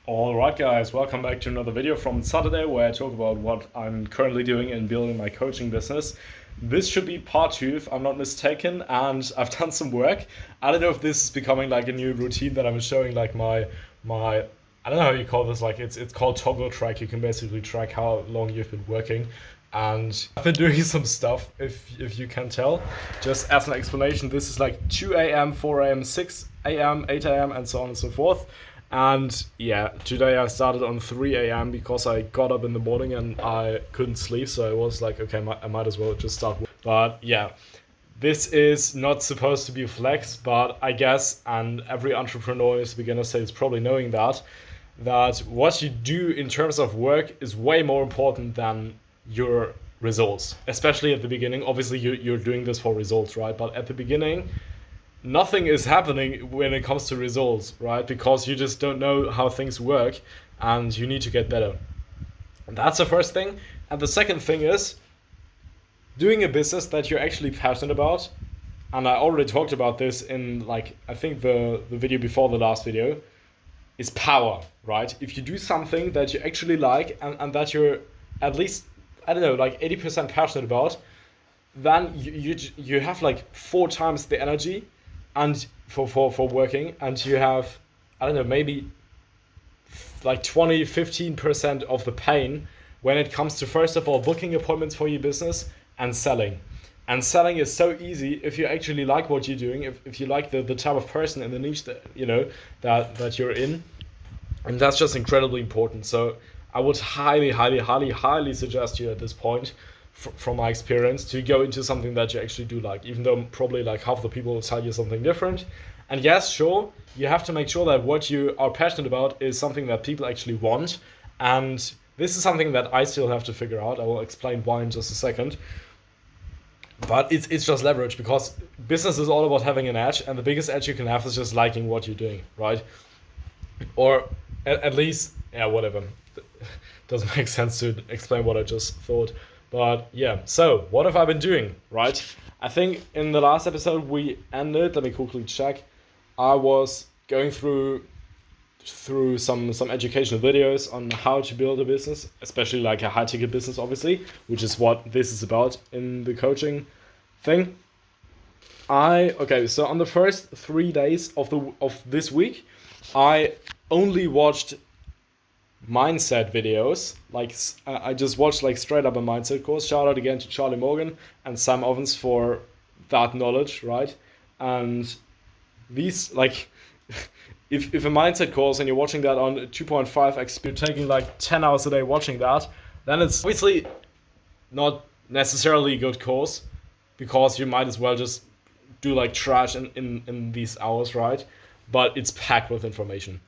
Alright guys, welcome back to another video from Saturday where I talk about what I'm currently doing in building my coaching business. This should be part 2 if I'm not mistaken, and I've done some work. I don't know if this is becoming like a new routine that I'm showing like my I don't know how you call this, like it's called toggle track. You can basically track how long you've been working. And I've been doing some stuff, if you can tell. Just as an explanation, this is like 2 a.m., 4 a.m., 6 a.m., 8 a.m., and so on and so forth. And yeah, today I started on 3 a.m. because I got up in the morning and I couldn't sleep. So I was like, okay, I might as well just start. But yeah, this is not supposed to be a flex, but I guess, and every entrepreneur is beginner stage probably knowing that what you do in terms of work is way more important than your results, especially at the beginning. Obviously, you're doing this for results, right? But at the beginning, nothing is happening when it comes to results, right? Because you just don't know how things work and you need to get better. And that's the first thing. And the second thing is doing a business that you're actually passionate about. And I already talked about this in like, I think the video before the last video, is power, right? If you do something that you actually like and that you're at least, I don't know, like 80% passionate about, then you have like 4 times the energy and for working, and you have, I don't know, maybe like 15% of the pain when it comes to, first of all, booking appointments for your business and selling. And selling is so easy if you actually like what you're doing, if you like the type of person and the niche that that you're in. And that's just incredibly important. So I would highly suggest you at this point, from my experience, to go into something that you actually do like, even though probably like half the people will tell you something different. And yes, sure, you have to make sure that what you are passionate about is something that people actually want. And this is something that I still have to figure out. I will explain why in just a second. But it's just leverage, because business is all about having an edge, and the biggest edge you can have is just liking what you're doing, right? Or at least, yeah, whatever. Doesn't make sense to explain what I just thought. But yeah, so what have I been doing, right? I think in the last episode we ended, let me quickly check, I was going through some educational videos on how to build a business, especially like a high ticket business, obviously, which is what this is about in the coaching thing. So on the first 3 days of this week, I only watched mindset videos. Like I just watched like straight up a mindset course. Shout out again to Charlie Morgan and Sam Ovens for that knowledge, right? And these, like, if a mindset course and you're watching that on 2.5x, you're taking like 10 hours a day watching that, then it's obviously not necessarily a good course, because you might as well just do like trash in these hours, right? But it's packed with information.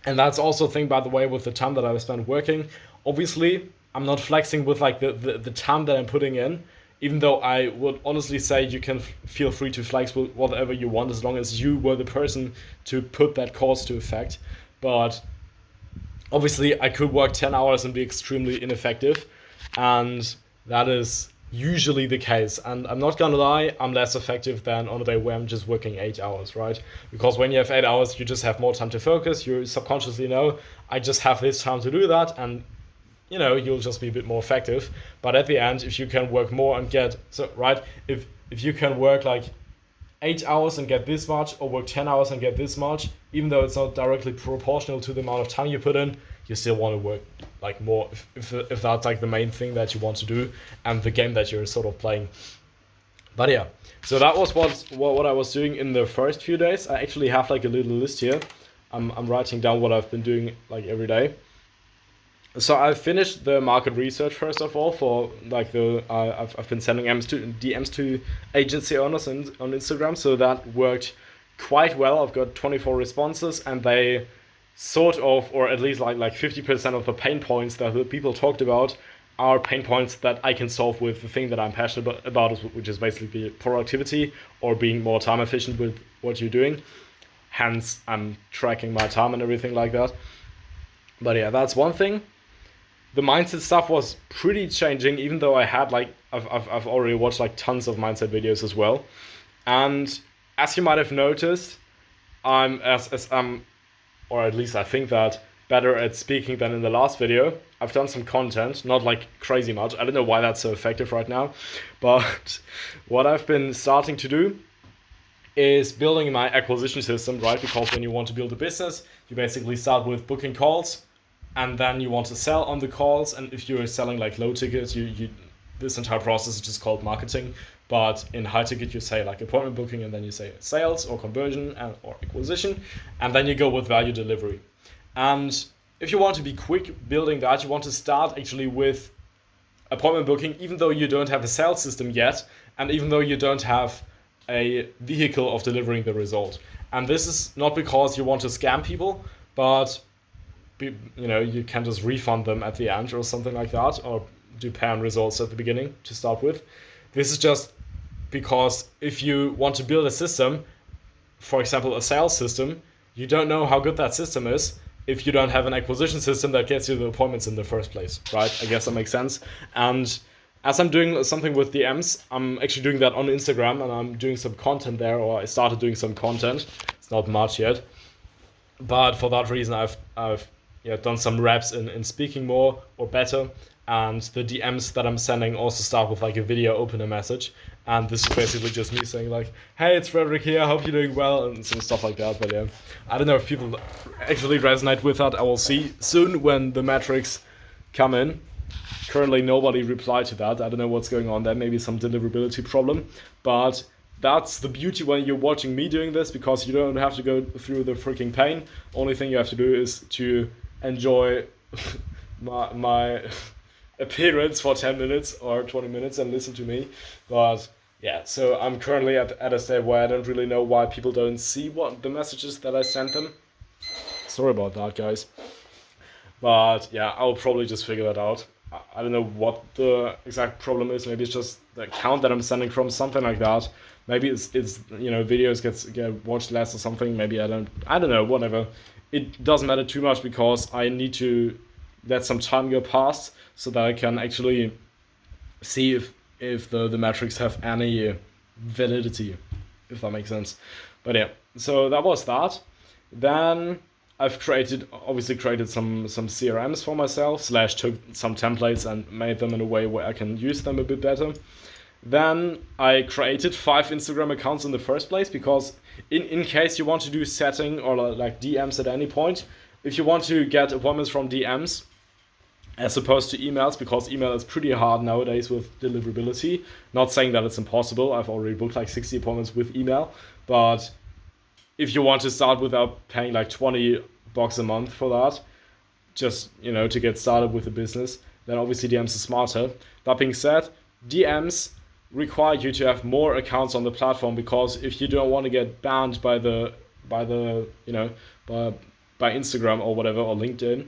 And that's also a thing, by the way, with the time that I spent working. Obviously, I'm not flexing with like the time that I'm putting in, even though I would honestly say you can feel free to flex with whatever you want, as long as you were the person to put that course to effect. But obviously, I could work 10 hours and be extremely ineffective, and that is usually the case. And I'm not gonna lie, I'm less effective than on a day where I'm just working 8 hours, right? Because when you have 8 hours, you just have more time to focus. You subconsciously know, I just have this time to do that, and you'll just be a bit more effective. But at the end, if you can work more and get, so right, if you can work like 8 hours and get this much, or work 10 hours and get this much, even though it's not directly proportional to the amount of time you put in, you still want to work like more, if that's like the main thing that you want to do and the game that you're sort of playing. But yeah, so that was what I was doing in the first few days. I actually have like a little list here. I'm writing down what I've been doing like every day. So I finished the market research, first of all, for like I've been sending DMs to agency owners on Instagram, so that worked quite well. I've got 24 responses, and they sort of, or at least like 50% of the pain points that the people talked about are pain points that I can solve with the thing that I'm passionate about, which is basically productivity or being more time efficient with what you're doing. Hence, I'm tracking my time and everything like that. But yeah, that's one thing. The mindset stuff was pretty changing, even though I had like I've already watched like tons of mindset videos as well. And as you might have noticed, I'm as or at least I think that better at speaking than in the last video. I've done some content, not like crazy much. I don't know why that's so effective right now, but what I've been starting to do is building my acquisition system, right? Because when you want to build a business, you basically start with booking calls, and then you want to sell on the calls. And if you're selling like low tickets, you this entire process is just called marketing. But in high ticket, you say like appointment booking, and then you say sales or conversion or acquisition, and then you go with value delivery. And if you want to be quick building that, you want to start actually with appointment booking, even though you don't have a sales system yet, and even though you don't have a vehicle of delivering the result. And this is not because you want to scam people, but you can just refund them at the end or something like that, or do pay on results at the beginning to start with. This is just because if you want to build a system, for example, a sales system, you don't know how good that system is if you don't have an acquisition system that gets you the appointments in the first place, right? I guess that makes sense. And as I'm doing something with DMs, I'm actually doing that on Instagram, and I'm doing some content there, or I started doing some content. It's not much yet, but for that reason, I've done some reps in speaking more or better. And the DMs that I'm sending also start with like a video opener message. And this is basically just me saying like, hey, it's Frederick here, hope you're doing well, and some stuff like that. But yeah, I don't know if people actually resonate with that. I will see soon when the metrics come in. Currently, nobody replied to that. I don't know what's going on there. Maybe some deliverability problem. But that's the beauty when you're watching me doing this, because you don't have to go through the freaking pain. Only thing you have to do is to enjoy my appearance for 10 minutes or 20 minutes and listen to me. But yeah, so I'm currently at a state where I don't really know why people don't see what the messages that I sent them. Sorry about that, guys. But yeah, I'll probably just figure that out. I don't know what the exact problem is. Maybe it's just the account that I'm sending from, something like that. Maybe it's videos get watched less or something. Maybe I don't know, whatever. It doesn't matter too much, because I need to let some time go past so that I can actually see if the metrics have any validity, if that makes sense. But yeah, so that was that. Then I've obviously created some CRMs for myself, / took some templates and made them in a way where I can use them a bit better. Then I created 5 Instagram accounts in the first place, because in case you want to do setting or like DMs at any point, if you want to get appointments from DMs as opposed to emails, because email is pretty hard nowadays with deliverability. Not saying that it's impossible. I've already booked like 60 appointments with email, but if you want to start without paying like $20 a month for that, just to get started with the business, then obviously DMs is smarter. That being said, DMs require you to have more accounts on the platform, because if you don't want to get banned by Instagram or whatever, or LinkedIn,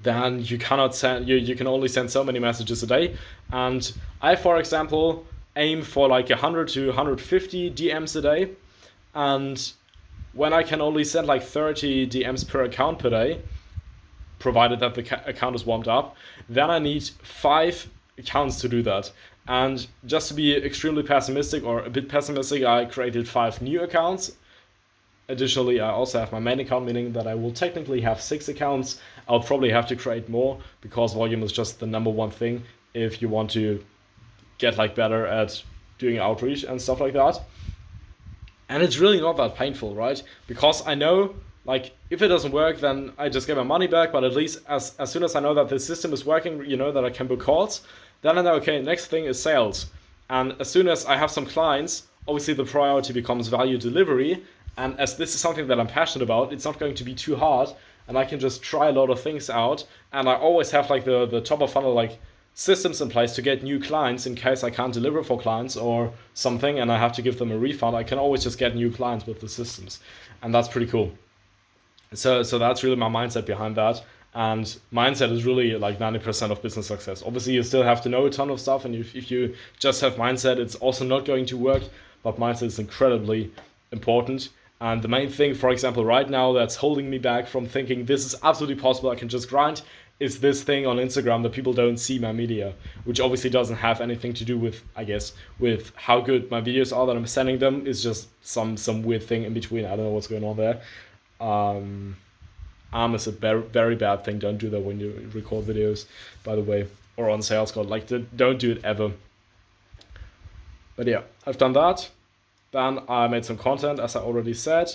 then you cannot send you can only send so many messages a day. And I, for example, aim for like 100 to 150 DMs a day, and when I can only send like 30 DMs per account per day, provided that the account is warmed up, then I need 5 accounts to do that. And just to be extremely pessimistic, or a bit pessimistic, I created 5 new accounts. Additionally, I also have my main account, meaning that I will technically have 6 accounts. I'll probably have to create more, because volume is just the number one thing if you want to get like better at doing outreach and stuff like that. And it's really not that painful, right? Because I know, like, if it doesn't work, then I just get my money back. But at least as soon as I know that the system is working, that I can book calls, then I know, okay, next thing is sales. And as soon as I have some clients, obviously the priority becomes value delivery. And as this is something that I'm passionate about, it's not going to be too hard. And I can just try a lot of things out. And I always have like the top of funnel like systems in place to get new clients in case I can't deliver for clients or something and I have to give them a refund. I can always just get new clients with the systems. And that's pretty cool. So that's really my mindset behind that. And mindset is really like 90% of business success. Obviously, you still have to know a ton of stuff. And if you just have mindset, it's also not going to work. But mindset is incredibly important. And the main thing, for example, right now that's holding me back from thinking this is absolutely possible, I can just grind, is this thing on Instagram that people don't see my media, which obviously doesn't have anything to do with, I guess, with how good my videos are that I'm sending them. It's just some weird thing in between. I don't know what's going on there. spam is a very, very bad thing. Don't do that when you record videos, by the way, or on Sales Cloud. Like, don't do it ever. But yeah, I've done that. Then I made some content, as I already said.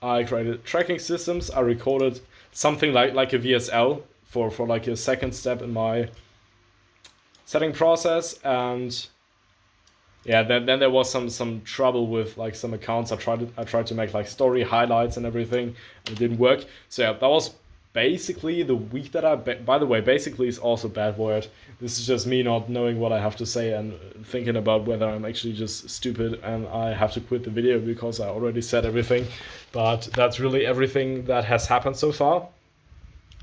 I created tracking systems. I recorded something like a VSL for like a second step in my setting process. And yeah, then there was some trouble with like some accounts. I tried to make like story highlights and everything, and it didn't work. So yeah, that was basically the week that by the way, basically is also a bad word. This is just me not knowing what I have to say and thinking about whether I'm actually just stupid and I have to quit the video because I already said everything. But that's really everything that has happened so far.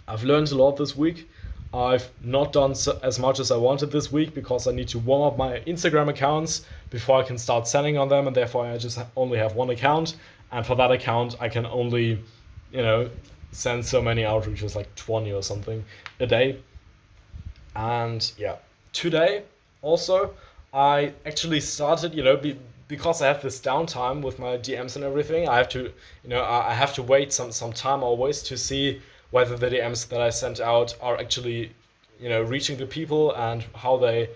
I've learned a lot this week. I've not done as much as I wanted this week because I need to warm up my Instagram accounts before I can start selling on them, and therefore I just only have one account, and for that account I can only, send so many outreaches, like 20 or something a day. And yeah, today also I actually started, because I have this downtime with my DMs and everything, I have to, I have to wait some time always to see whether the DMs that I sent out are actually, reaching the people and how they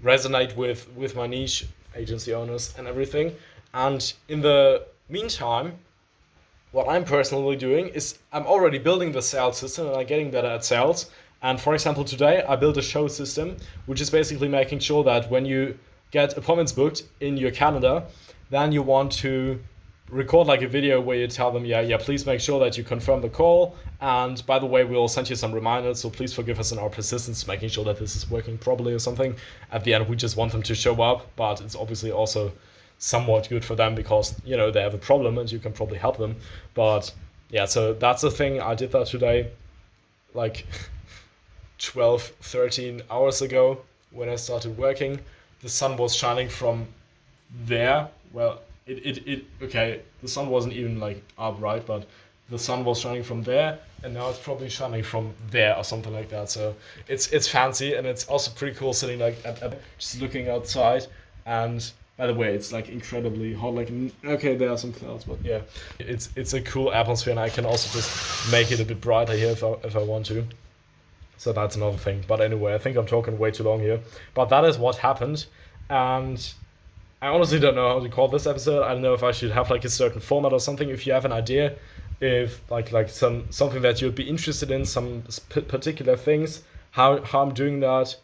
resonate with my niche, agency owners and everything. And in the meantime, what I'm personally doing is I'm already building the sales system and I'm getting better at sales. And for example, today I built a show system, which is basically making sure that when you get appointments booked in your calendar, then you want to record like a video where you tell them, please make sure that you confirm the call. And by the way, we'll send you some reminders, so please forgive us in our persistence, making sure that this is working properly or something. At the end, we just want them to show up, but it's obviously also somewhat good for them because, they have a problem and you can probably help them. But yeah, so that's the thing. I did that today, like 12, 13 hours ago when I started working. The sun was shining from there. Well, okay, the sun wasn't even like upright, but the sun was shining from there, and now it's probably shining from there or something like that. So it's fancy, and it's also pretty cool sitting like just looking outside. And by the way, it's like incredibly hot. Like, okay, there are some clouds, but yeah, it's a cool atmosphere, and I can also just make it a bit brighter here if I want to. So that's another thing. But anyway, I think I'm talking way too long here. But that is what happened, and I honestly don't know how to call this episode. I don't know if I should have like a certain format or something. If you have an idea, if like something that you'd be interested in, some particular things, how I'm doing that,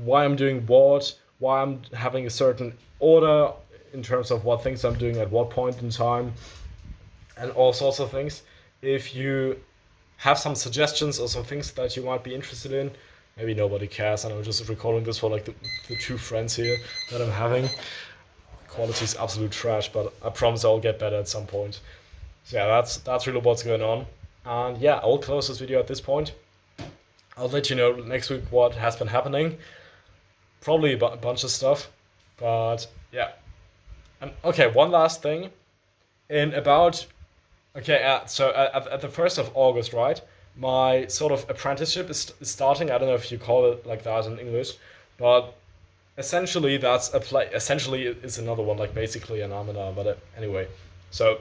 why I'm doing what, why I'm having a certain order in terms of what things I'm doing at what point in time, and all sorts of things. If you have some suggestions or some things that you might be interested in, maybe nobody cares, and I'm just recording this for like the two friends here that I'm having. Quality is absolute trash, but I promise I'll get better at some point. So yeah, that's really what's going on. And yeah, I'll close this video at this point. I'll let you know next week what has been happening. Probably a bunch of stuff, but yeah. And okay, one last thing. So at the 1st of August, right? My sort of apprenticeship is starting. I don't know if you call it like that in English, but essentially that's essentially it's another one, like basically an Amina, but anyway. So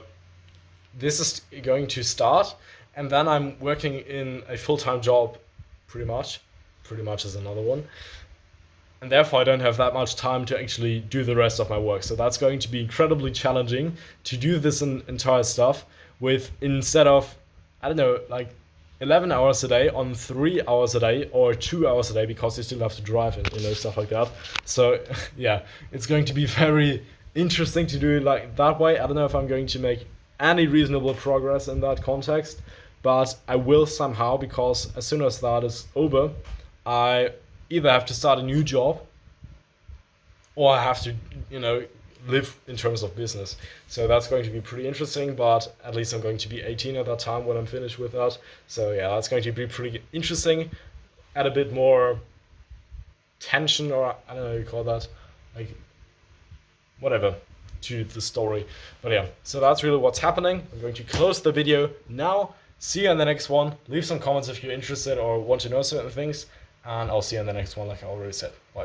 this is going to start, and then I'm working in a full-time job, pretty much is another one. And therefore I don't have that much time to actually do the rest of my work. So that's going to be incredibly challenging to do this entire stuff with, instead of, I don't know, like 11 hours a day on 3 hours a day or 2 hours a day, because you still have to drive and stuff like that. So yeah, it's going to be very interesting to do it like that way. I don't know if I'm going to make any reasonable progress in that context, but I will somehow, because as soon as that is over, I either have to start a new job or I have to, live in terms of business. So that's going to be pretty interesting, but at least I'm going to be 18 at that time when I'm finished with that. So yeah, that's going to be pretty interesting. Add a bit more tension, or I don't know how you call that, like whatever, to the story. But yeah, so that's really what's happening. I'm going to close the video now. See you in the next one. Leave some comments if you're interested or want to know certain things, and I'll see you in the next one, like I already said. Bye.